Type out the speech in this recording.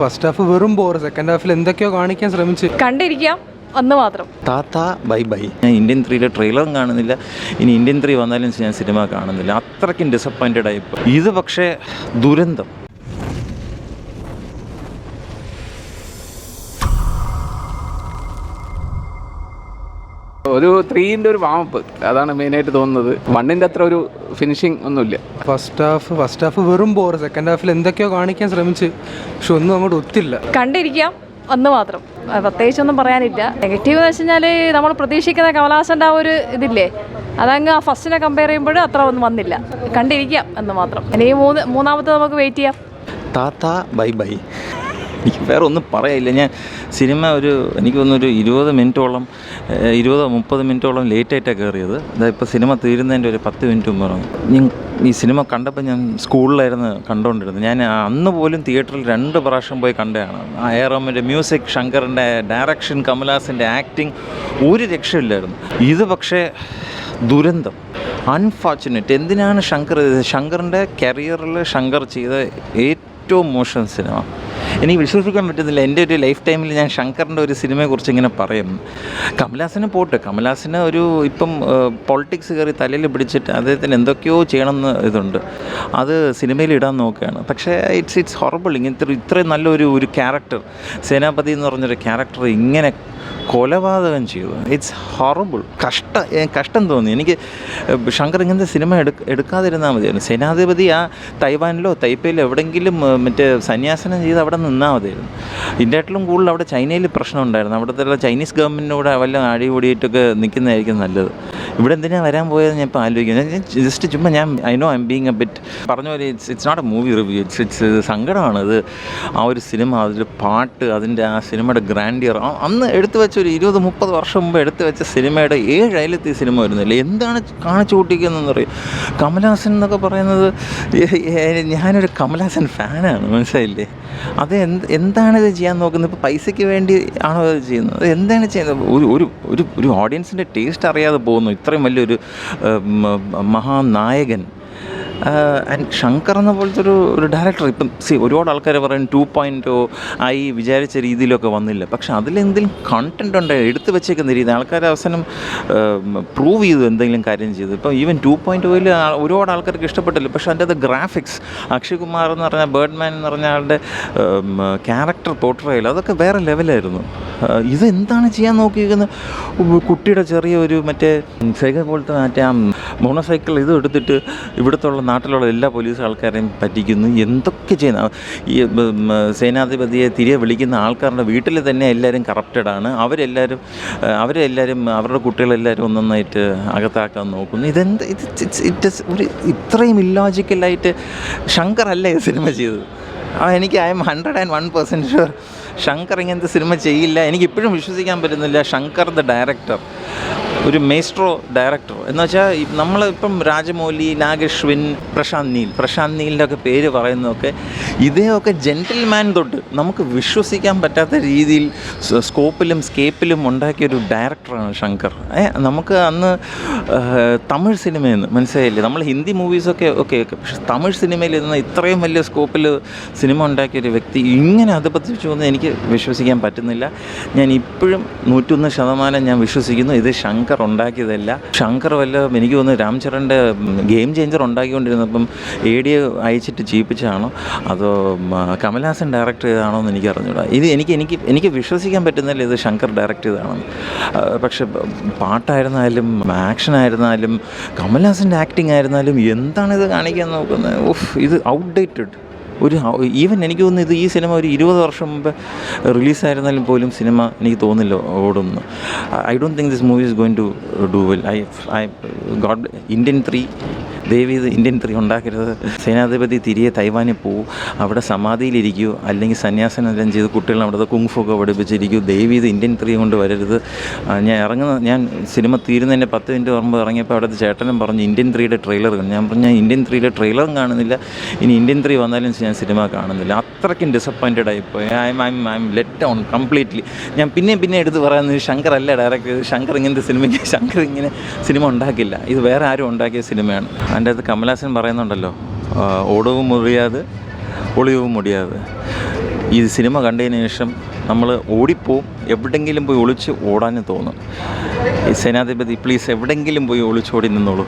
First half വെറും bore, second ഹാഫിൽ എന്തൊക്കെയോ കാണിക്കാൻ ശ്രമിച്ച് കണ്ടിരിക്കാം അന്ന് മാത്രം. താത്ത ബൈ ബൈ. ഞാൻ ഇന്ത്യൻ 3യുടെ ട്രെയിലറും കാണുന്നില്ല, ഇനി ഇന്ത്യൻ 3 വന്നാലും ഞാൻ സിനിമ കാണുന്നില്ല. അത്രയ്ക്കും ഡിസപ്പോയിൻറ്റഡ് ആയിപ്പോൾ. ഇത് പക്ഷേ ദുരന്തം. ഒരു 3ൻ്റെ ഒരു വാമപ്പ്, അതാണ് മെയിനായിട്ട് തോന്നുന്നത്. 1ൻ്റെ അത്ര ഒരു ഫിനിഷിങ് ഒന്നുമില്ല. ഫസ്റ്റ് ഹാഫ് വെറും ബോർ, സെക്കൻഡ് ഹാഫിൽ എന്തൊക്കെയോ കാണിക്കാൻ ശ്രമിച്ച് പക്ഷെ ഒന്നും അങ്ങോട്ട് ഒത്തില്ല. കണ്ടിരിക്കാം അന്ന് മാത്രം, പ്രത്യേകിച്ചൊന്നും പറയാനില്ല. നെഗറ്റീവ് എന്ന് വെച്ച് കഴിഞ്ഞാൽ നമ്മൾ പ്രതീക്ഷിക്കുന്ന കമലഹാസൻ്റെ ആ ഒരു ഇതില്ലേ, അതങ്ങ് ആ ഫസ്റ്റിനെ കമ്പയർ ചെയ്യുമ്പോൾ അത്ര ഒന്നും വന്നില്ല. കണ്ടിരിക്കാം എന്ന് മാത്രം. ഇനി മൂന്നാമത്തെ നമുക്ക് വെയിറ്റ് ചെയ്യാം. താത്ത ബൈ ബൈ. എനിക്ക് വേറെ ഒന്നും പറയാനില്ല. ഞാൻ സിനിമ എനിക്ക് തോന്നുന്നൊരു 20 മിനിറ്റോളം 20-30 മിനിറ്റോളം ലേറ്റായിട്ടാണ് കയറിയത്. ഇപ്പോൾ സിനിമ തീരുന്നതിൻ്റെ ഒരു 10 മിനിറ്റ് മുമ്പ് ഞാൻ ഈ സിനിമ കണ്ടപ്പോൾ ഞാൻ സ്കൂളിലായിരുന്നു കണ്ടുകൊണ്ടിരുന്നത്. ഞാൻ അന്ന് പോലും തിയേറ്ററിൽ 2 പ്രാവശ്യം പോയി കണ്ടതാണ്. എ.ആർ.റഹ്മാൻ്റെ മ്യൂസിക്, ശങ്കറിൻ്റെ ഡയറക്ഷൻ, കമലഹാസൻ്റെ ആക്ടിങ് ഒരു രക്ഷയില്ലായിരുന്നു. ഇത് പക്ഷേ ദുരന്തം, അൺഫോർച്ചുനേറ്റ്. എന്തിനാണ് ശങ്കറിൻ്റെ കരിയറിൽ ശങ്കർ ചെയ്ത ഏറ്റവും മോശം സിനിമ. എനിക്ക് വിശ്വസിക്കാൻ പറ്റുന്നില്ല. എൻ്റെ ഒരു ലൈഫ് ടൈമിൽ ഞാൻ ശങ്കറിൻ്റെ ഒരു സിനിമയെക്കുറിച്ച് ഇങ്ങനെ പറയും. കമലഹാസന് പോട്ടെ, കമലഹാസന് ഇപ്പം പൊളിറ്റിക്സ് കയറി തലയിൽ പിടിച്ചിട്ട് അദ്ദേഹത്തിന് എന്തൊക്കെയോ ചെയ്യണമെന്ന് ഇതുണ്ട്, അത് സിനിമയിൽ ഇടാൻ നോക്കുകയാണ്. പക്ഷേ ഇറ്റ്സ് ഹൊറബിൾ. ഇത്രയും നല്ലൊരു ക്യാരക്ടർ, സേനാപതി എന്ന് പറഞ്ഞൊരു ക്യാരക്ടർ ഇങ്ങനെ കൊലപാതകം ചെയ്തു. It's horrible. കഷ്ടം തോന്നി എനിക്ക്. ശങ്കർ ഇങ്ങനത്തെ സിനിമ എടുക്കാതിരുന്നാൽ മതിയായിരുന്നു. സേനാധിപതി ആ തൈവാനിലോ തൈപ്പയിലോ എവിടെയെങ്കിലും മറ്റേ സന്യാസനം ചെയ്ത് അവിടെ നിന്നാൽ മതിയായിരുന്നു. ഇതിൻ്റെയായിട്ടും കൂടുതൽ അവിടെ ചൈനയിൽ പ്രശ്നം ഉണ്ടായിരുന്നു. അവിടുത്തെ ചൈനീസ് ഗവൺമെൻറ്റിനൂടെ വല്ല അടികൂടിയിട്ടൊക്കെ നിൽക്കുന്നതായിരിക്കും നല്ലത്. ഇവിടെ എന്തിനാണ് വരാൻ പോയത് ഞാൻ ഇപ്പോൾ ആലോചിക്കുന്നത്. ജസ്റ്റ് ചുമ്മാ I know I am being a bit പറഞ്ഞ പോലെ it's not a movie review. It's സങ്കടമാണ്. അത് ആ ഒരു സിനിമ, അതിൽ പാട്ട്, അതിൻ്റെ ആ സിനിമയുടെ ഗ്രാൻഡിയർ, അന്ന് എടുത്തു വെച്ച ഒരു 20-30 വർഷം മുമ്പ് എടുത്തു വെച്ച സിനിമയുടെ 7 അയലത്തെ സിനിമ വരുന്നില്ല. എന്താണ് കാണിച്ചു കൂട്ടിക്കുന്നതെന്ന് പറയും. കമലഹാസൻ എന്നൊക്കെ പറയുന്നത്, ഞാനൊരു കമലഹാസൻ ഫാനാണ്, മനസ്സിലായില്ലേ? അത് എന്താണിത് ചെയ്യാൻ നോക്കുന്നത്? ഇപ്പോൾ പൈസയ്ക്ക് വേണ്ടി ആണോ അത് ചെയ്യുന്നത്? അത് എന്താണ് ചെയ്യുന്നത്? ഒരു ഓഡിയൻസിൻ്റെ ടേസ്റ്റ് അറിയാതെ പോകുന്നു. ഇത്രയും വലിയൊരു മഹാനായകൻ ആൻഡ് ശങ്കർ എന്ന പോലത്തെ ഒരു ഡയറക്ടർ. ഇപ്പം ഒരുപാട് ആൾക്കാർ പറയും 2.0 ആയി വിചാരിച്ച രീതിയിലൊക്കെ വന്നില്ല. പക്ഷെ അതിലെന്തെങ്കിലും കണ്ടൻറ് ഉണ്ടായി എടുത്തു വെച്ചേക്കുന്ന രീതി ആൾക്കാർ അവസാനം പ്രൂവ് ചെയ്തു, എന്തെങ്കിലും കാര്യം ചെയ്തു. ഇപ്പം ഈവൻ 2.0യിൽ ഒരുപാട് ആൾക്കാർക്ക് ഇഷ്ടപ്പെട്ടില്ല. പക്ഷെ അതിൻ്റെ അത് ഗ്രാഫിക്സ്, അക്ഷയ് കുമാർ എന്ന് പറഞ്ഞാൽ ബേർഡ്മാൻ എന്ന് പറഞ്ഞ ആളുടെ ക്യാരക്ടർ പോർട്രയൽ, അതൊക്കെ വേറെ ലെവലായിരുന്നു. ഇതെന്താണ് ചെയ്യാൻ നോക്കിയിരിക്കുന്നത്? കുട്ടിയുടെ ചെറിയ ഒരു മറ്റേ സൈക്കിൾ പോലത്തെ മറ്റേ ആ മോണോസൈക്കിൾ എടുത്തിട്ട് ഇവിടുത്തെ നാട്ടിലുള്ള എല്ലാ പോലീസ് ആൾക്കാരെയും പറ്റിക്കുന്നു. എന്തൊക്കെ ചെയ്യുന്ന ഈ സേനാധിപതിയെ തിരികെ വിളിക്കുന്ന ആൾക്കാരുടെ വീട്ടിൽ തന്നെ എല്ലാവരും കറപ്റ്റഡാണ്. അവരെല്ലാവരും അവരുടെ കുട്ടികളെല്ലാവരും ഒന്നൊന്നായിട്ട് അകത്താക്കാൻ നോക്കുന്നു. ഇത്രയും ഇല്ലോജിക്കലായിട്ട് ശങ്കർ അല്ല ഈ സിനിമ ചെയ്തത്. എനിക്ക് ഐ എം 101% ഷുവർ ശങ്കർ ഇങ്ങനത്തെ സിനിമ ചെയ്യില്ല. എനിക്കിപ്പോഴും വിശ്വസിക്കാൻ പറ്റുന്നില്ല ശങ്കർ ദ ഡയറക്ടർ ഒരു മേസ്ട്രോ ഡയറക്ടർ എന്ന് വെച്ചാൽ നമ്മളിപ്പം രാജമൗലി, നാഗശ്വിൻ, പ്രശാന്ത് നീലിൻ്റെ ഒക്കെ പേര് പറയുന്നതൊക്കെ ഇതേയൊക്കെ ജെൻറ്റിൽമാൻ തൊട്ട് നമുക്ക് വിശ്വസിക്കാൻ പറ്റാത്ത രീതിയിൽ സ്കേപ്പിലും ഉണ്ടാക്കിയൊരു ഡയറക്ടറാണ് ശങ്കർ. നമുക്ക് അന്ന് തമിഴ് സിനിമയിൽ നിന്ന് മനസ്സിലായില്ലേ, നമ്മൾ ഹിന്ദി മൂവീസൊക്കെ ഓക്കെ, പക്ഷെ തമിഴ് സിനിമയിൽ നിന്ന് ഇത്രയും വലിയ സ്കോപ്പിൽ സിനിമ ഉണ്ടാക്കിയൊരു വ്യക്തി ഇങ്ങനെ അധപതിച്ചു എന്ന് എനിക്ക് വിശ്വസിക്കാൻ പറ്റുന്നില്ല. ഞാൻ ഇപ്പോഴും 101% ഞാൻ വിശ്വസിക്കുന്നു ഇത് ശങ്കർ ഉണ്ടാക്കിയതല്ല. ശങ്കർ എനിക്ക് തോന്നുന്നു രാംചരൻ്റെ ഗെയിം ചേഞ്ചർ ഉണ്ടാക്കിക്കൊണ്ടിരുന്നപ്പം AD അയച്ചിട്ട് ചെയ്യിപ്പിച്ചതാണോ അതോ കമലഹാസൻ ഡയറക്റ്റ് ചെയ്തതാണോ എന്ന് എനിക്ക് അറിഞ്ഞൂടാ. ഇത് എനിക്ക് വിശ്വസിക്കാൻ പറ്റുന്നില്ല ഇത് ശങ്കർ ഡയറക്റ്റ് ചെയ്തതാണെന്ന്. പക്ഷെ പാട്ടായിരുന്നാലും ആക്ഷനായിരുന്നാലും കമലഹാസൻ്റെ ആക്ടിങ് ആയിരുന്നാലും എന്താണിത് കാണിക്കാൻ നോക്കുന്നത്? ഇത് ഔട്ട്ഡേറ്റഡ്. ഈവൻ എനിക്ക് തോന്നുന്നു ഈ സിനിമ ഒരു 20 വർഷം മുമ്പ് റിലീസായിരുന്നാലും പോലും സിനിമ എനിക്ക് തോന്നില്ല ഓടുന്നു. I don't think this movie is going to do well. I got Indian 3 ദയവ് ചെയ്ത് ഇന്ത്യൻ 3 ഉണ്ടാക്കരുത്. സേനാധിപതി തിരികെ തൈവാനിൽ പോവും, അവിടെ സമാധിയിലിരിക്കൂ, അല്ലെങ്കിൽ സന്യാസനെല്ലാം ചെയ്ത് കുട്ടികളെ അവിടുത്തെ കുങ്ഫുക്കെ പഠിപ്പിച്ചിരിക്കൂ. ദയവ് ചെയ്ത് ഇന്ത്യൻ 3 കൊണ്ട് വരരുത്. ഞാൻ സിനിമ തീരുന്നതിൻ്റെ 10 മിനിറ്റ് മുമ്പ് ഇറങ്ങിയപ്പോൾ അവിടുത്തെ ചേട്ടനും പറഞ്ഞു ഇന്ത്യൻ 3യുടെ ട്രെയിലർ കാണും. ഞാൻ പറഞ്ഞു ഇന്ത്യൻ 3യുടെ ട്രെയിലറും കാണുന്നില്ല, ഇനി ഇന്ത്യൻ 3 വന്നാലും ഞാൻ സിനിമ കാണുന്നില്ല. അത്രയ്ക്കും ഡിസപ്പോയിൻറ്റഡ് ആയിപ്പോയി. I M let down completely. ഞാൻ പിന്നെ എടുത്ത് പറയുന്നത് ശങ്കർ അല്ല ഡയറക്റ്റ് ചെയ്ത്. ശങ്കർ ഇങ്ങനത്തെ സിനിമയ്ക്ക് ശങ്കർ ഇങ്ങനെ സിനിമ ഉണ്ടാക്കില്ല. ഇത് വേറെ ആരും ഉണ്ടാക്കിയ സിനിമയാണ്. അതിൻ്റെ അകത്ത് കമലഹാസൻ പറയുന്നുണ്ടല്ലോ, ഓടവും മുറിയാതെ ഒളിയവും മുടിയാതെ. ഈ സിനിമ കണ്ടതിന് ശേഷം നമ്മൾ ഓടിപ്പോവും, എവിടെയെങ്കിലും പോയി ഒളിച്ച് ഓടാനും തോന്നും. ഈ സേനാധിപതി പ്ലീസ് എവിടെയെങ്കിലും പോയി ഒളിച്ചോടി നിന്നോളൂ.